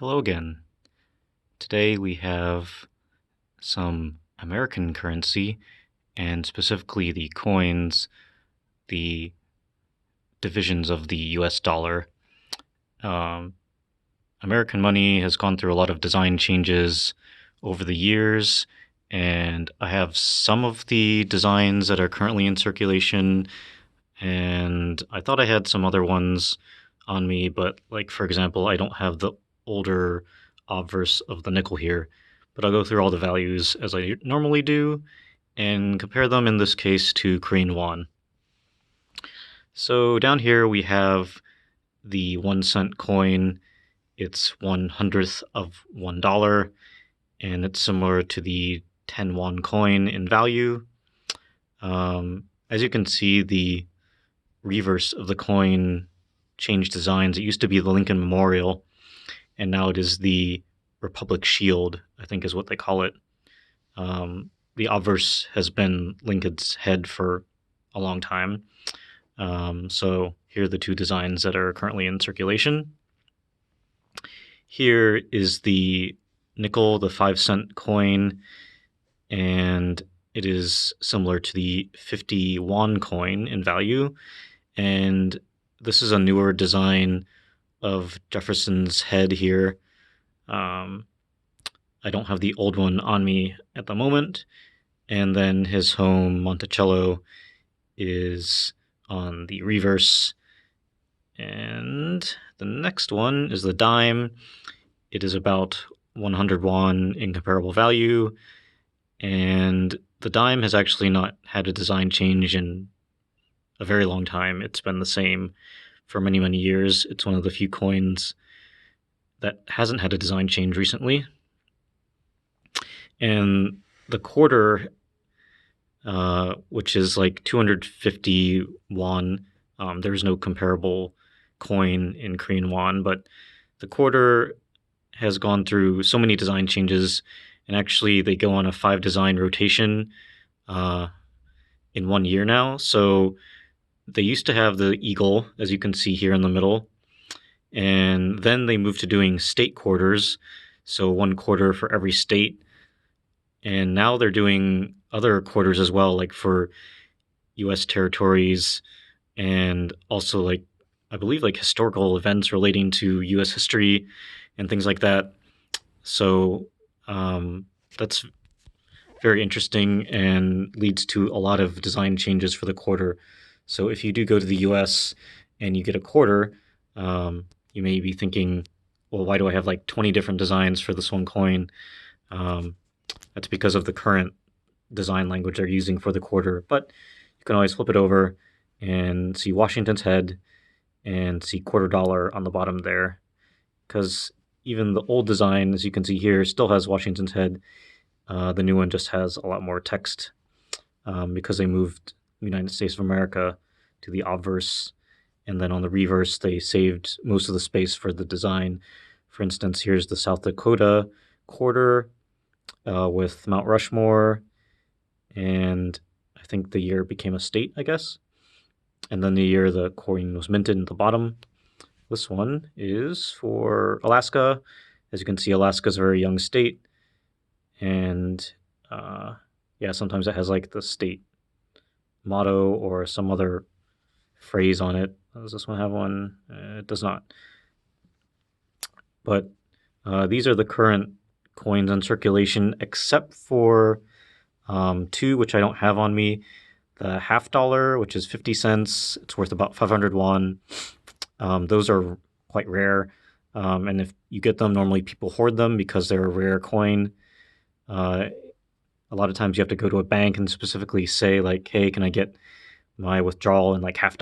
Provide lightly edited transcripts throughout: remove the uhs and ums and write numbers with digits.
Hello again. Today we have some American currency, and specifically the coins, the divisions of the US dollar. Um, American money has gone through a lot of design changes over the years, and I have some of the designs that are currently in circulation, and I thought I had some other ones on me, but like for example, I don't have the older obverse of the nickel here, but I'll go through all the values as I normally do and compare them in this case to Korean won. So down here we have the 1 cent coin. It's 1/100th of $1, and it's similar to the 10 won coin in value. As you can see, the reverse of the coin changed designs. It used to be the Lincoln Memorial, and now it is the Republic Shield, I think is what they call it. The obverse has been Lincoln's head for a long time. So here are the two designs that are currently in circulation. Here is the nickel, the 5-cent coin, and it is similar to the 50 won coin in value. And this is a newer design of Jefferson's head here. I don't have the old one on me at the moment. And then his home, Monticello, is on the reverse. And the next one is the dime. It is about 100 won in comparable value. And the dime has actually not had a design change in a very long time. It's been the same for many, many years. It's one of the few coins that hasn't had a design change recently. And the quarter, which is like 250 won, there's no comparable coin in Korean won, but the quarter has gone through so many design changes, and actually they go on a 5 design rotation in 1 year now. So they used to have the eagle, as you can see here in the middle, and then they moved to doing state quarters, so 1 quarter for every state. And now they're doing other quarters as well, like for US territories, and also like I believe like historical events relating to US history and things like that. So that's very interesting and leads to a lot of design changes for the quarter. So if you do go to the US and you get a quarter, you may be thinking, well, why do I have like 20 different designs for this one coin? That's because of the current design language they're using for the quarter. But you can always flip it over and see Washington's head and see quarter dollar on the bottom there. Because even the old design, as you can see here, still has Washington's head. The new one just has a lot more text because they moved United States of America to the obverse, and then on the reverse they saved most of the space for the design. For instance, here's the South Dakota quarter with Mount Rushmore, and I think the year became a state, I guess, and then the year the coin was minted at the bottom. This one is for Alaska. As you can see, Alaska is a very young state, and yeah, sometimes it has like the state motto or some other phrase on it. Does this one have one? It does not. But these are the current coins in circulation, except for 2, which I don't have on me. The $half, which is 50 cents. It's worth about 500 won. Those are quite rare. And if you get them, normally people hoard them because they're a rare coin. A lot of times you have to go to a bank and specifically say like, hey, can I get my withdrawal in like $half?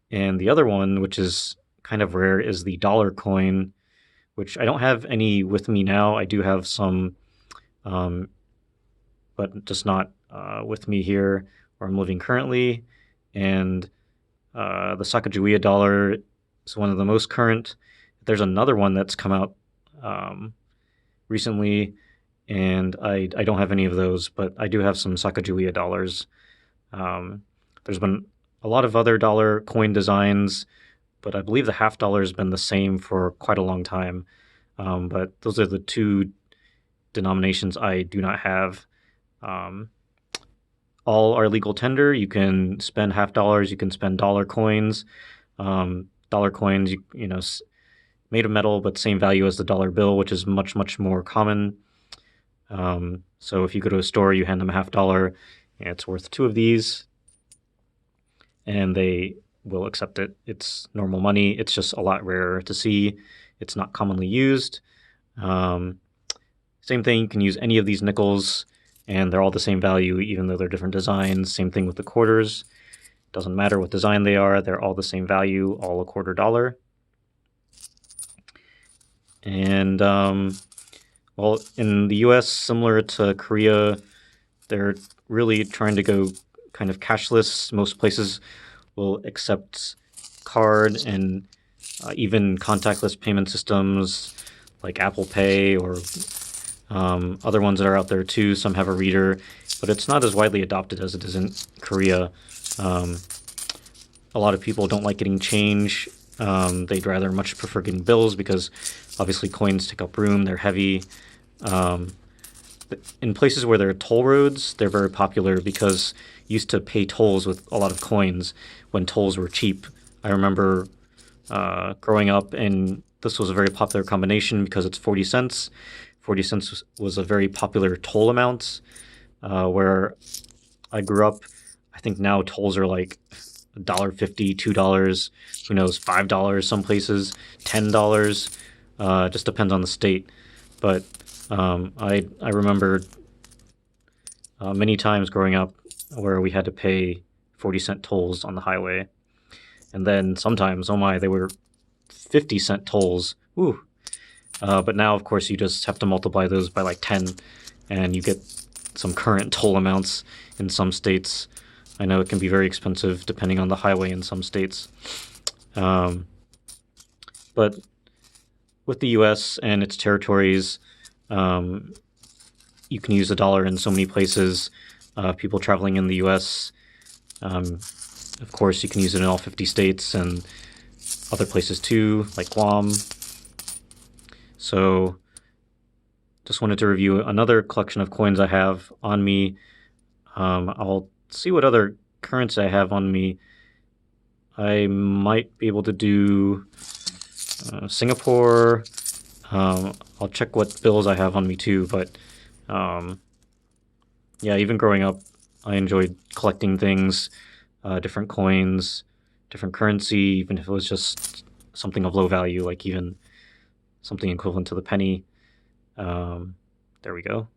And the other one, which is kind of rare, is the dollar coin, which I don't have any with me now. I do have some, but just not with me here where I'm living currently. And the Sacajawea Dollar is one of the most current. There's another one that's come out recently, and I don't have any of those, but I do have some Sacajawea dollars. There's been a lot of other dollar coin designs, but I believe the $half has been the same for quite a long time. But those are the two denominations I do not have. Um, all are legal tender. You can spend half dollars. You can spend dollar coins. Dollar coins, made of metal, but same value as the dollar bill, which is much, much more common. So if you go to a store, you hand them a half dollar, and it's worth two of these, and they will accept it. It's normal money. It's just a lot rarer to see. It's not commonly used. Same thing, you can use any of these nickels, and they're all the same value, even though they're different designs. Same thing with the quarters. Doesn't matter what design they are, they're all the same value, all $0.25. And, well, in the US, similar to Korea, they're really trying to go kind of cashless. Most places will accept card and even contactless payment systems like Apple Pay or other ones that are out there too. Some have a reader, but it's not as widely adopted as it is in Korea. A lot of people don't like getting change. They'd rather much prefer getting bills because obviously coins take up room, they're heavy. In places where there are toll roads, they're very popular because you used to pay tolls with a lot of coins when tolls were cheap. I remember growing up, and this was a very popular combination because it's 40 cents. 40 cents was a very popular toll amount where I grew up. I think now tolls are like $1.50, $2, who knows, $5 some places, $10. Just depends on the state. But I remember many times growing up where we had to pay 40-cent tolls on the highway. And then sometimes, oh my, they were 50-cent tolls. Ooh. But now, of course, you just have to multiply those by like 10, and you get some current toll amounts in some states. I know it can be very expensive depending on the highway in some states. But with the U.S. and its territories, you can use the dollar in so many places. People traveling in the U.S., of course, you can use it in all 50 states and other places too, like Guam. So just wanted to review another collection of coins I have on me. I'll see what other currency I have on me. I might be able to do Singapore. I'll check what bills I have on me too, but yeah, even growing up, I enjoyed collecting things, different coins, different currency, even if it was just something of low value, like even something equivalent to the penny. There we go.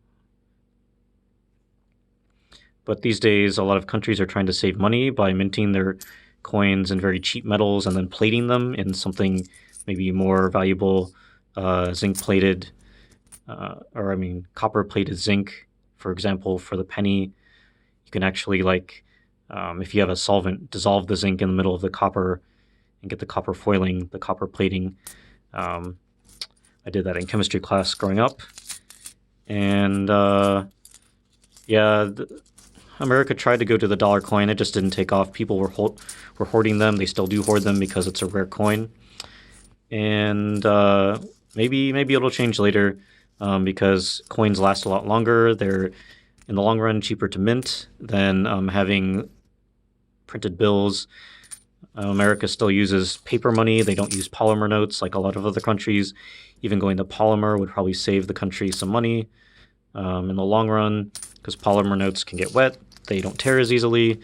But these days, a lot of countries are trying to save money by minting their coins in very cheap metals and then plating them in something maybe more valuable, zinc-plated, copper-plated zinc. For example, for the penny, you can actually, if you have a solvent, dissolve the zinc in the middle of the copper and get the copper foiling, the copper plating. I did that in chemistry class growing up. And America tried to go to the dollar coin. It just didn't take off. People were hoarding them. They still do hoard them because it's a rare coin. And maybe it'll change later because coins last a lot longer. They're, in the long run, cheaper to mint than having printed bills. America still uses paper money. They don't use polymer notes like a lot of other countries. Even going to polymer would probably save the country some money in the long run because polymer notes can get wet. They don't tear as easily.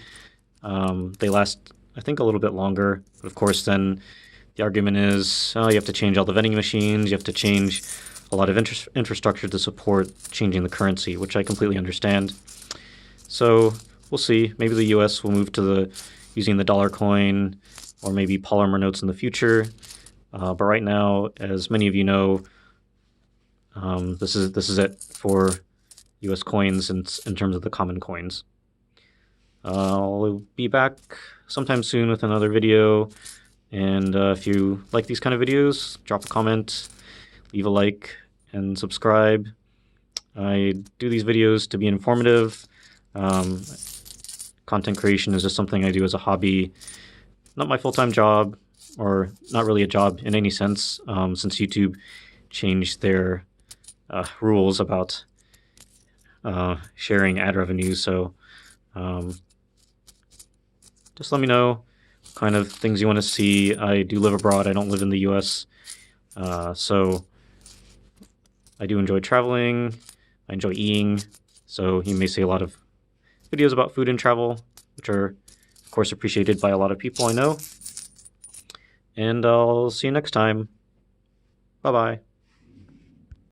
They last, I think, a little bit longer. But of course, then the argument is you have to change all the vending machines. You have to change a lot of infrastructure to support changing the currency, which I completely understand. So we'll see. Maybe the U.S. will move to using the dollar coin or maybe polymer notes in the future. But right now, as many of you know, this is it for U.S. coins in terms of the common coins. I'll be back sometime soon with another video. And if you like these kind of videos, drop a comment, leave a like, and subscribe. I do these videos to be informative. Content creation is just something I do as a hobby, not my full-time job, or not really a job in any sense, since YouTube changed their rules about sharing ad revenue. So just let me know what kind of things you want to see. I do live abroad. I don't live in the US. So I do enjoy traveling. I enjoy eating. So you may see a lot of videos about food and travel, which are, of course, appreciated by a lot of people I know. And I'll see you next time. Bye-bye.